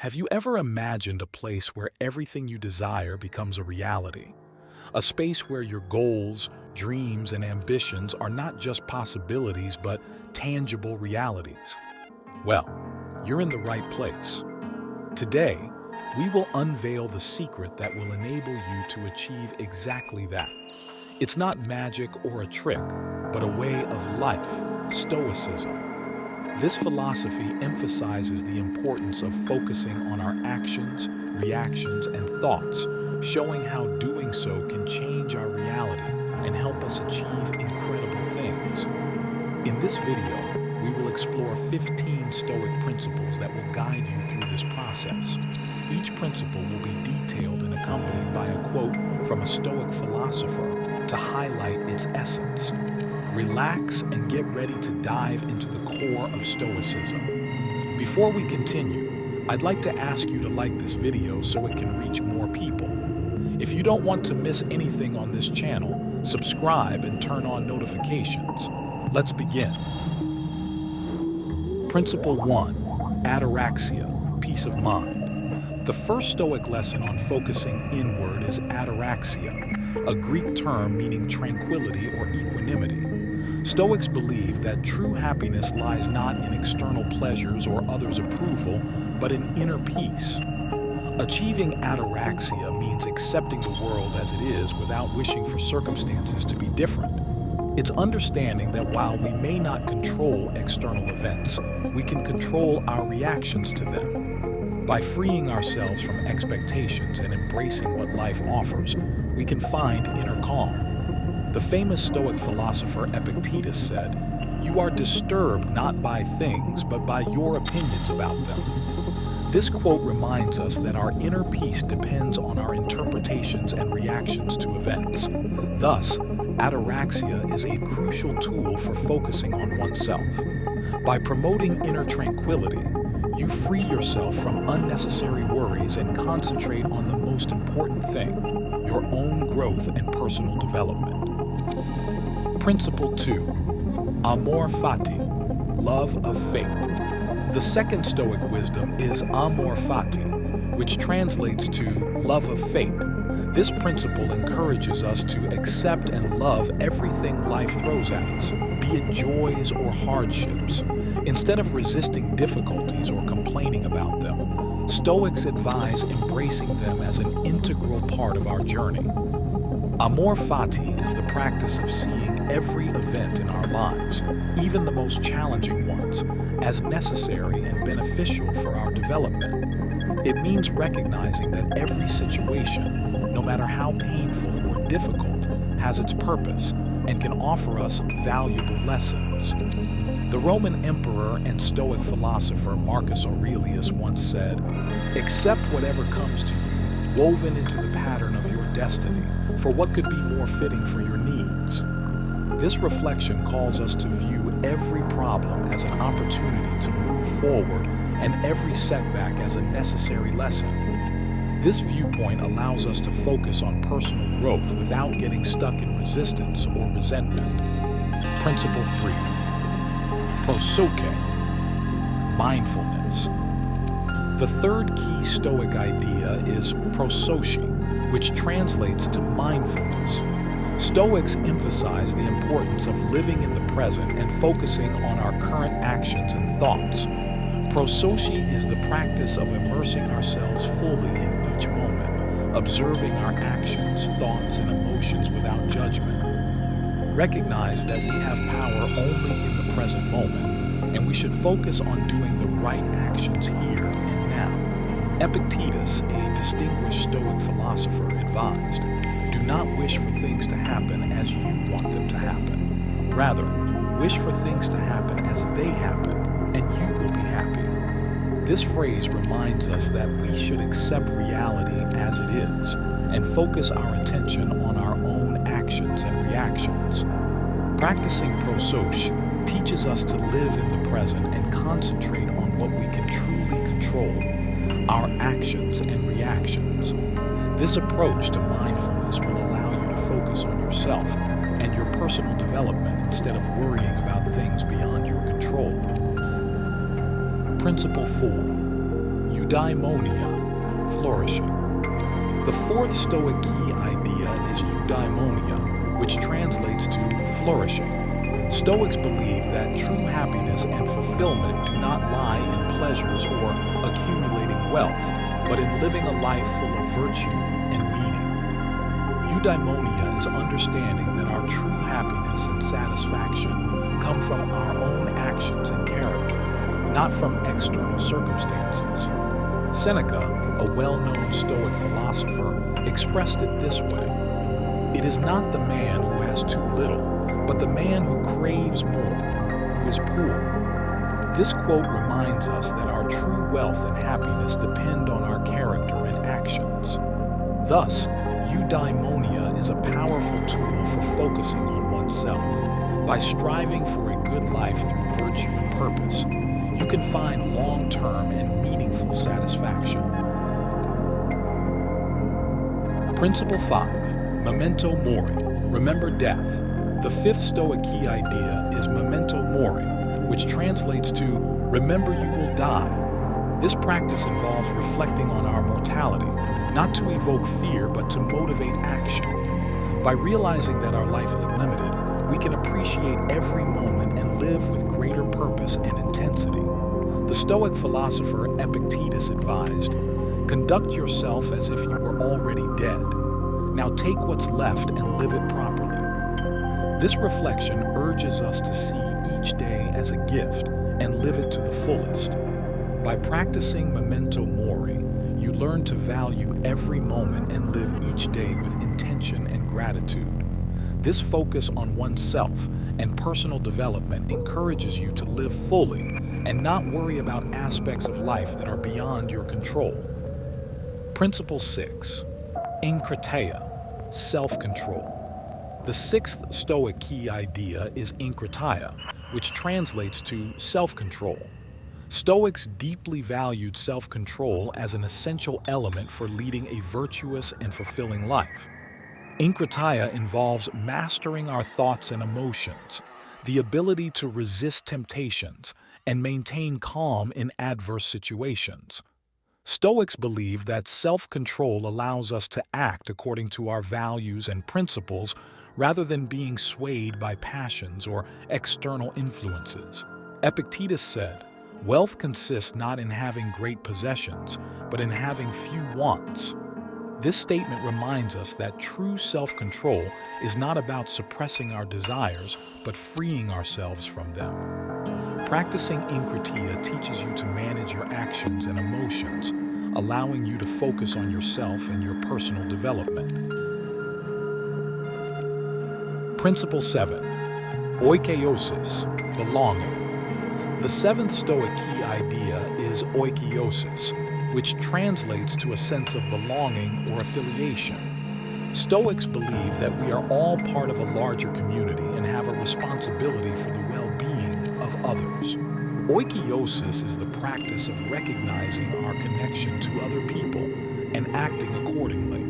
Have you ever imagined a place where everything you desire becomes a reality? A space where your goals, dreams, and ambitions are not just possibilities but tangible realities? Well, you're in the right place. Today, we will unveil the secret that will enable you to achieve exactly that. It's not magic or a trick, but a way of life, Stoicism. This philosophy emphasizes the importance of focusing on our actions, reactions, and thoughts, showing how doing so can change our reality and help us achieve incredible things. In this video, we will explore 15 Stoic principles that will guide you through this process. Each principle will be detailed and accompanied by a quote from a Stoic philosopher to highlight its essence. Relax and get ready to dive into the core of Stoicism. Before we continue, I'd like to ask you to like this video so it can reach more people. If you don't want to miss anything on this channel, subscribe and turn on notifications. Let's begin. Principle 1. Ataraxia, peace of mind. The first Stoic lesson on focusing inward is ataraxia, a Greek term meaning tranquility or equanimity. Stoics believe that true happiness lies not in external pleasures or others' approval, but in inner peace. Achieving ataraxia means accepting the world as it is without wishing for circumstances to be different. It's understanding that while we may not control external events, we can control our reactions to them. By freeing ourselves from expectations and embracing what life offers, we can find inner calm. The famous Stoic philosopher Epictetus said, "You are disturbed not by things, but by your opinions about them." This quote reminds us that our inner peace depends on our interpretations and reactions to events. Thus, ataraxia is a crucial tool for focusing on oneself. By promoting inner tranquility, you free yourself from unnecessary worries and concentrate on the most important thing, your own growth and personal development. Principle 2. Amor fati, love of fate. The second Stoic wisdom is Amor fati, which translates to love of fate. This principle encourages us to accept and love everything life throws at us, be it joys or hardships. Instead of resisting difficulties or complaining about them, Stoics advise embracing them as an integral part of our journey. Amor fati is the practice of seeing every event in our lives, even the most challenging ones, as necessary and beneficial for our development. It means recognizing that every situation, no matter how painful or difficult, has its purpose and can offer us valuable lessons. The Roman emperor and Stoic philosopher Marcus Aurelius once said, "Accept whatever comes to you, woven into the pattern of your destiny, for what could be more fitting for your needs?" This reflection calls us to view every problem as an opportunity to move forward and every setback as a necessary lesson. This viewpoint allows us to focus on personal growth without getting stuck in resistance or resentment. Principle 3. Prosochi, mindfulness. The third key Stoic idea is prosochi, which translates to mindfulness. Stoics emphasize the importance of living in the present and focusing on our current actions and thoughts. Prosochi is the practice of immersing ourselves fully in each moment, observing our actions, thoughts, and emotions without judgment. Recognize that we have power only in the present moment, and we should focus on doing the right actions here and now. Epictetus, a distinguished Stoic philosopher, advised, "Do not wish for things to happen as you want them to happen. Rather, wish for things to happen as they happen, and you will be happy." This phrase reminds us that we should accept reality as it is and focus our attention on our own actions and reactions. Practicing prosochi teaches us to live in the present and concentrate on what we can truly control, our actions and reactions. This approach to mindfulness will allow you to focus on yourself and your personal development instead of worrying about things beyond your control. Principle 4. Eudaimonia, flourishing. The fourth Stoic key idea is eudaimonia, which translates to flourishing. Stoics believe that true happiness and fulfillment do not lie in pleasures or accumulating wealth, but in living a life full of virtue and meaning. Eudaimonia is understanding that our true happiness and satisfaction come from our own actions and character, not from external circumstances. Seneca, a well-known Stoic philosopher, expressed it this way: "It is not the man who has too little, but the man who craves more, who is poor." This quote reminds us that our true wealth and happiness depend on our character and actions. Thus, eudaimonia is a powerful tool for focusing on oneself. By striving for a good life through virtue and purpose, you can find long-term and meaningful satisfaction. Principle 5. Memento mori. Remember death. The fifth Stoic key idea is memento mori, which translates to remember you will die. This practice involves reflecting on our mortality, not to evoke fear, but to motivate action. By realizing that our life is limited, we can appreciate every moment and live with greater purpose and intensity. The Stoic philosopher Epictetus advised, "Conduct yourself as if you were already dead. Now take what's left and live it properly." This reflection urges us to see each day as a gift and live it to the fullest. By practicing memento mori, you learn to value every moment and live each day with intention and gratitude. This focus on oneself and personal development encourages you to live fully and not worry about aspects of life that are beyond your control. Principle 6. Enkrateia, self-control. The sixth Stoic key idea is Enkrateia, which translates to self-control. Stoics deeply valued self-control as an essential element for leading a virtuous and fulfilling life. Enkrateia involves mastering our thoughts and emotions, the ability to resist temptations, and maintain calm in adverse situations. Stoics believe that self-control allows us to act according to our values and principles rather than being swayed by passions or external influences. Epictetus said, "Wealth consists not in having great possessions, but in having few wants." This statement reminds us that true self-control is not about suppressing our desires, but freeing ourselves from them. Practicing Enkrateia teaches you to manage your actions and emotions, allowing you to focus on yourself and your personal development. Principle 7. Oikeiosis, belonging. The seventh Stoic key idea is Oikeiosis, which translates to a sense of belonging or affiliation. Stoics believe that we are all part of a larger community and have a responsibility for the well-being of others. Oikeiosis is the practice of recognizing our connection to other people and acting accordingly.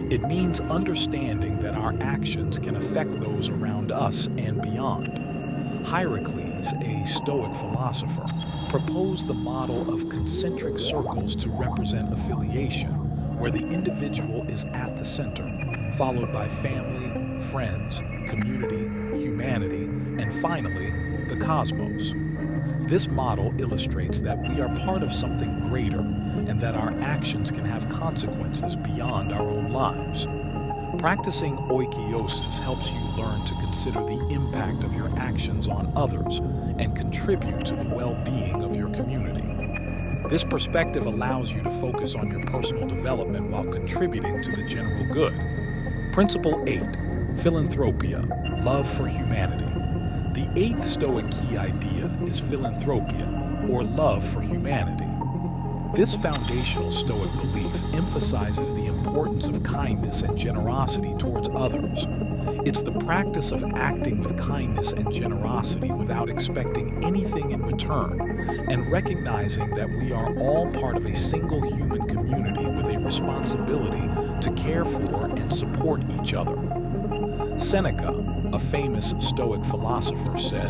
It means understanding that our actions can affect those around us and beyond. Hierocles, a Stoic philosopher, proposed the model of concentric circles to represent affiliation, where the individual is at the center, followed by family, friends, community, humanity, and finally, the cosmos. This model illustrates that we are part of something greater and that our actions can have consequences beyond our own lives. Practicing Oikeiosis helps you learn to consider the impact of your actions on others and contribute to the well-being of your community. This perspective allows you to focus on your personal development while contributing to the general good. Principle 8. Philanthropia, love for humanity. The eighth Stoic key idea is Philanthropia, or love for humanity. This foundational Stoic belief emphasizes the importance of kindness and generosity towards others. It's the practice of acting with kindness and generosity without expecting anything in return, and recognizing that we are all part of a single human community with a responsibility to care for and support each other. Seneca, a famous Stoic philosopher, said,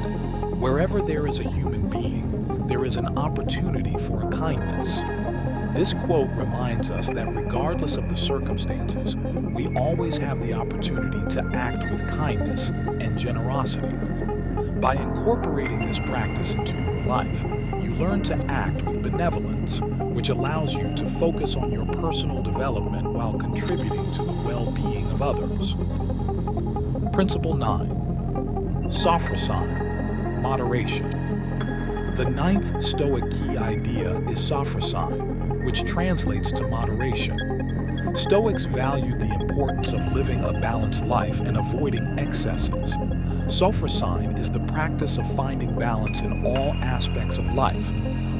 "Wherever there is a human being, there is an opportunity for a kindness." This quote reminds us that regardless of the circumstances, we always have the opportunity to act with kindness and generosity. By incorporating this practice into your life, you learn to act with benevolence, which allows you to focus on your personal development while contributing to the well-being of others. Principle 9. Sophrosyne, moderation. The 9th Stoic key idea is Sophrosyne, which translates to moderation. Stoics valued the importance of living a balanced life and avoiding excesses. Sophrosyne is the practice of finding balance in all aspects of life,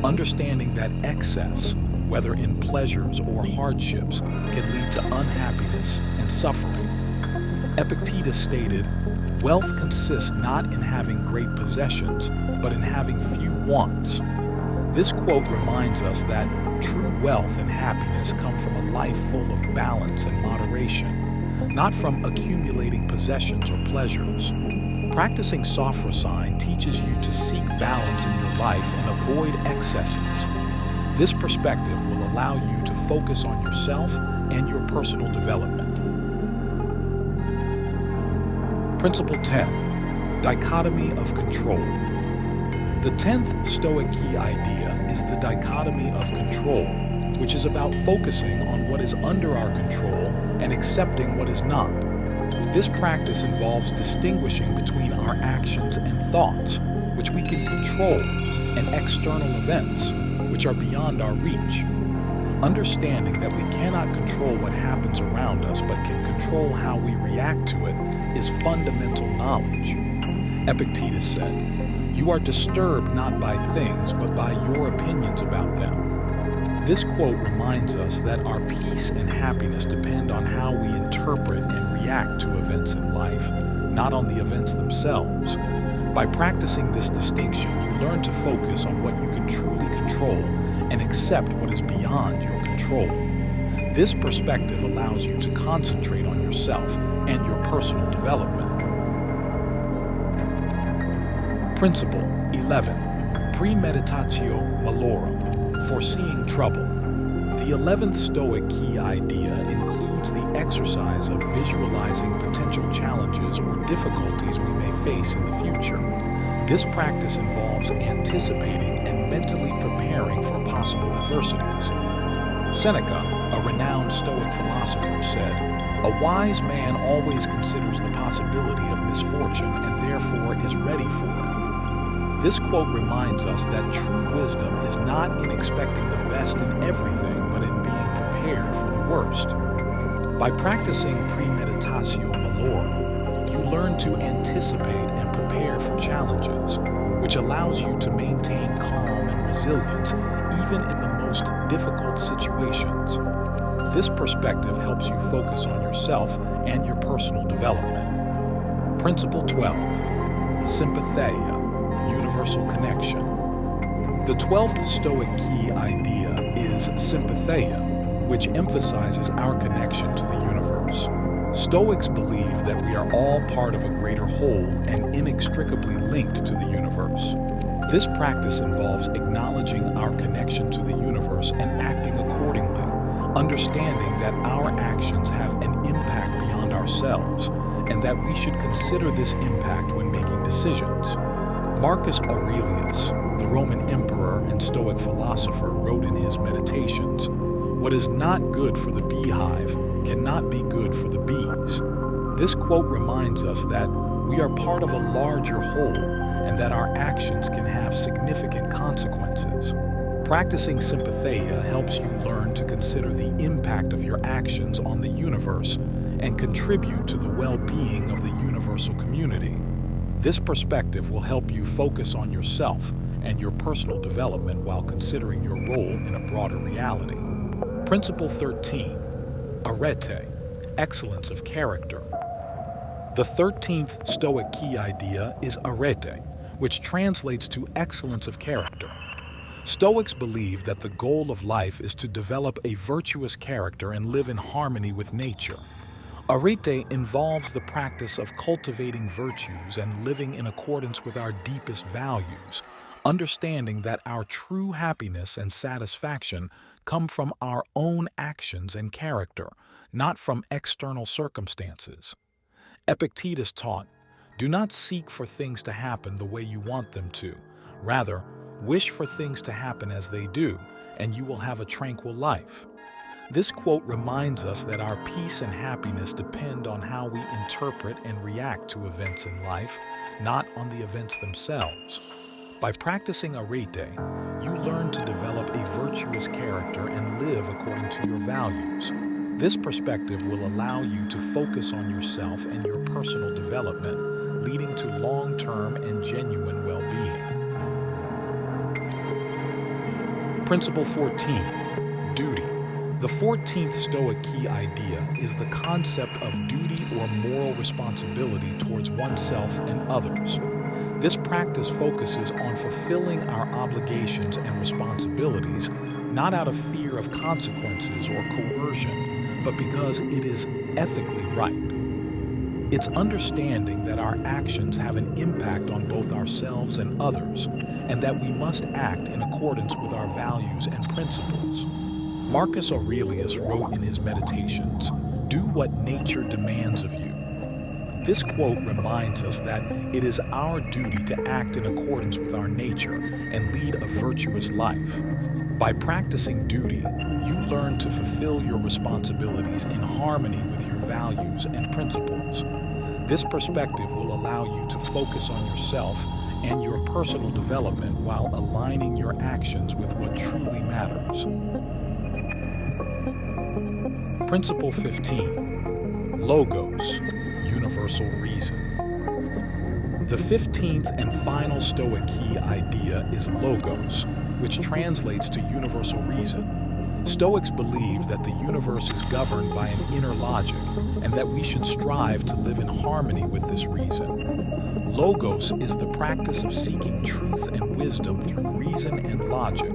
understanding that excess, whether in pleasures or hardships, can lead to unhappiness and suffering. Epictetus stated, "Wealth consists not in having great possessions, but in having few wants." This quote reminds us that true wealth and happiness come from a life full of balance and moderation, not from accumulating possessions or pleasures. Practicing Sophrosyne teaches you to seek balance in your life and avoid excesses. This perspective will allow you to focus on yourself and your personal development. Principle 10. Dichotomy of control. The 10th Stoic key idea is the dichotomy of control, which is about focusing on what is under our control and accepting what is not. This practice involves distinguishing between our actions and thoughts, which we can control, and external events, which are beyond our reach. Understanding that we cannot control what happens around us but can control how we react to it is fundamental knowledge. Epictetus said, "You are disturbed not by things but by your opinions about them." This quote reminds us that our peace and happiness depend on how we interpret and react to events in life, not on the events themselves. By practicing this distinction, you learn to focus on what you can truly control and accept what is beyond your control. This perspective allows you to concentrate on yourself and your personal development. Principle 11. Premeditatio malorum, foreseeing trouble. The 11th Stoic key idea includes the exercise of visualizing potential challenges or difficulties we may face in the future. This practice involves anticipating and mentally preparing for possible adversities. Seneca, a renowned Stoic philosopher, said, "A wise man always considers the possibility of misfortune and therefore is ready for it." This quote reminds us that true wisdom is not in expecting the best in everything, but in being prepared for the worst. By practicing premeditatio malorum, you learn to anticipate and prepare for challenges, which allows you to maintain calm and resilience even in the most difficult situations. This perspective helps you focus on yourself and your personal development. Principle 12. Sympatheia, universal connection. The 12th Stoic key idea is Sympatheia, which emphasizes our connection to the universe. Stoics believe that we are all part of a greater whole and inextricably linked to the universe. This practice involves acknowledging our connection to the universe and acting accordingly, understanding that our actions have an impact beyond ourselves, and that we should consider this impact when making decisions. Marcus Aurelius, the Roman emperor and Stoic philosopher, wrote in his Meditations, "What is not good for the beehive cannot be good for the bees." This quote reminds us that we are part of a larger whole and that our actions can have significant consequences. Practicing Sympatheia helps you learn to consider the impact of your actions on the universe and contribute to the well-being of the universal community. This perspective will help you focus on yourself and your personal development while considering your role in a broader reality. Principle 13. Arete, excellence of character. The 13th Stoic key idea is arete, which translates to excellence of character. Stoics believe that the goal of life is to develop a virtuous character and live in harmony with nature. Arete involves the practice of cultivating virtues and living in accordance with our deepest values, understanding that our true happiness and satisfaction come from our own actions and character, not from external circumstances. Epictetus taught, "Do not seek for things to happen the way you want them to. Rather, wish for things to happen as they do, and you will have a tranquil life." This quote reminds us that our peace and happiness depend on how we interpret and react to events in life, not on the events themselves. By practicing Arete, you learn to develop a virtuous character and live according to your values. This perspective will allow you to focus on yourself and your personal development, leading to long-term and genuine well-being. Principle 14. Duty. The 14th Stoic key idea is the concept of duty or moral responsibility towards oneself and others. This practice focuses on fulfilling our obligations and responsibilities, not out of fear of consequences or coercion, but because it is ethically right. It's understanding that our actions have an impact on both ourselves and others, and that we must act in accordance with our values and principles. Marcus Aurelius wrote in his Meditations, "Do what nature demands of you." This quote reminds us that it is our duty to act in accordance with our nature and lead a virtuous life. By practicing duty, you learn to fulfill your responsibilities in harmony with your values and principles. This perspective will allow you to focus on yourself and your personal development while aligning your actions with what truly matters. Principle 15. Logos, universal reason. The 15th and final Stoic key idea is logos, which translates to universal reason. Stoics believe that the universe is governed by an inner logic and that we should strive to live in harmony with this reason. Logos is the practice of seeking truth and wisdom through reason and logic,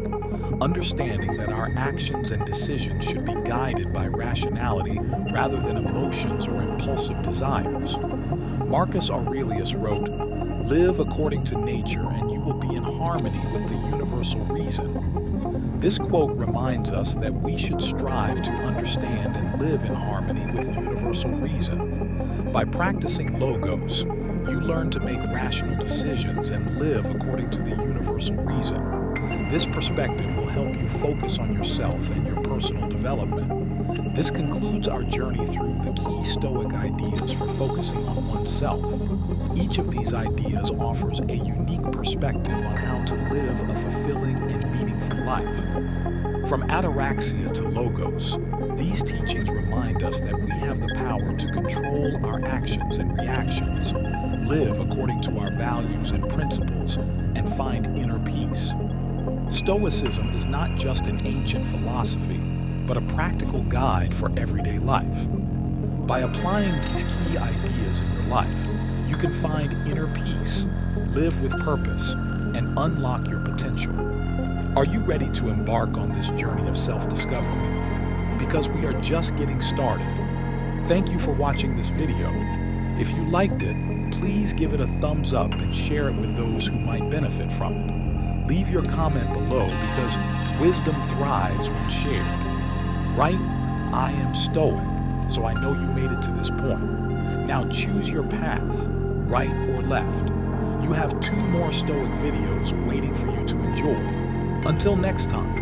understanding that our actions and decisions should be guided by rationality rather than emotions or impulsive desires. Marcus Aurelius wrote, "Live according to nature and you will be in harmony with the universal reason." This quote reminds us that we should strive to understand and live in harmony with universal reason. By practicing logos, you learn to make rational decisions and live according to the universal reason. This perspective will help you focus on yourself and your personal development. This concludes our journey through the key Stoic ideas for focusing on oneself. Each of these ideas offers a unique perspective on how to live a fulfilling and meaningful life. From Ataraxia to Logos, these teachings remind us that we have the power to control our actions and reactions, live according to our values and principles, and find inner peace. Stoicism is not just an ancient philosophy, but a practical guide for everyday life. By applying these key ideas in your life, you can find inner peace, live with purpose, and unlock your potential. Are you ready to embark on this journey of self-discovery? Because we are just getting started. Thank you for watching this video. If you liked it, please give it a thumbs up and share it with those who might benefit from it. Leave your comment below because wisdom thrives when shared. Right? I am Stoic, so I know you made it to this point. Now choose your path, right or left. You have 2 more Stoic videos waiting for you to enjoy. Until next time.